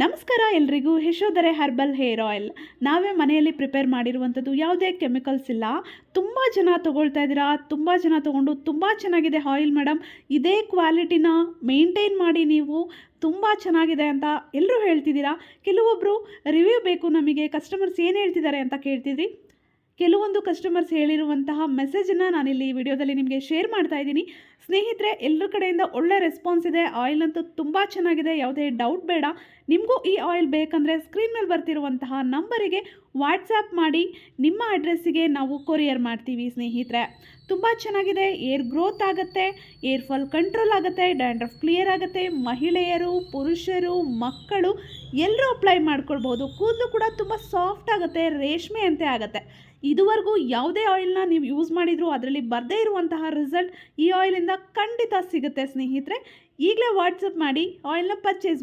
ನಮಸ್ಕಾರ ಎಲ್ರಿಗೂ. Yashodhara herbal hair oil ನಾವೇ ಮನೆಯಲ್ಲಿ ಪ್ರಿಪೇರ್ ಮಾಡಿರುವಂಥದ್ದು, ಯಾವುದೇ ಕೆಮಿಕಲ್ಸ್ ಇಲ್ಲ. ತುಂಬ ಜನ ತೊಗೊಳ್ತಾ ಇದ್ದೀರಾ, ತುಂಬ ಜನ ತೊಗೊಂಡು ತುಂಬ ಚೆನ್ನಾಗಿದೆ ಆಯಿಲ್ ಮೇಡಮ್, ಇದೇ ಕ್ವಾಲಿಟಿನ ಮೇಂಟೈನ್ ಮಾಡಿ ನೀವು, ತುಂಬ ಚೆನ್ನಾಗಿದೆ ಅಂತ ಎಲ್ಲರೂ ಹೇಳ್ತಿದ್ದೀರಾ. ಕೆಲವೊಬ್ಬರು ರಿವ್ಯೂ ಬೇಕು ನಮಗೆ, ಕಸ್ಟಮರ್ಸ್ ಏನು ಹೇಳ್ತಿದ್ದಾರೆ ಅಂತ ಕೇಳ್ತಿದ್ರಿ. ಕೆಲವೊಂದು ಕಸ್ಟಮರ್ಸ್ ಹೇಳಿರುವಂತಹ ಮೆಸೇಜನ್ನು ನಾನಿಲ್ಲಿ ಈ ವಿಡಿಯೋದಲ್ಲಿ ನಿಮಗೆ ಶೇರ್ ಮಾಡ್ತಾ ಇದ್ದೀನಿ. ಸ್ನೇಹಿತರೆ, ಎಲ್ಲರ ಕಡೆಯಿಂದ ಒಳ್ಳೆ ರೆಸ್ಪಾನ್ಸ್ ಇದೆ. ಆಯಿಲ್ ಅಂತೂ ತುಂಬ ಚೆನ್ನಾಗಿದೆ, ಯಾವುದೇ ಡೌಟ್ ಬೇಡ. ನಿಮಗೂ ಈ ಆಯಿಲ್ ಬೇಕಂದರೆ ಸ್ಕ್ರೀನ್ ಮೇಲೆ ಬರ್ತಿರುವಂತಹ ನಂಬರಿಗೆ ವಾಟ್ಸ್ಯಾಪ್ ಮಾಡಿ, ನಿಮ್ಮ ಅಡ್ರೆಸ್ಸಿಗೆ ನಾವು ಕೊರಿಯರ್ ಮಾಡ್ತೀವಿ. ಸ್ನೇಹಿತರೆ, ತುಂಬ ಚೆನ್ನಾಗಿದೆ. ಏರ್ ಗ್ರೋತ್ ಆಗುತ್ತೆ, ಏರ್ ಫಾಲ್ ಕಂಟ್ರೋಲ್ ಆಗುತ್ತೆ, ಡ್ಯಾಂಡ್ರಫ್ ಕ್ಲಿಯರ್ ಆಗುತ್ತೆ. ಮಹಿಳೆಯರು, ಪುರುಷರು, ಮಕ್ಕಳು ಎಲ್ಲರೂ ಅಪ್ಲೈ ಮಾಡ್ಕೊಳ್ಬೋದು. ಕೂದಲು ಕೂಡ ತುಂಬ ಸಾಫ್ಟ್ ಆಗುತ್ತೆ, ರೇಷ್ಮೆ ಅಂತೆ ಆಗುತ್ತೆ. ಇದುವರೆಗೂ ಯಾವುದೇ ಆಯಿಲ್ನ ನೀವು ಯೂಸ್ ಮಾಡಿದರೂ ಅದರಲ್ಲಿ ಬರದೇ ಇರುವಂತಹ ರಿಸಲ್ಟ್ ಈ ಆಯಿಲಿಂದ ಖಂಡಿತ ಸಿಗುತ್ತೆ. ಸ್ನೇಹಿತರೆ, ಈಗಲೇ ವಾಟ್ಸಪ್ ಮಾಡಿ ಆಯಿಲ್ನ ಪರ್ಚೇಸ್ ಮಾಡಿ.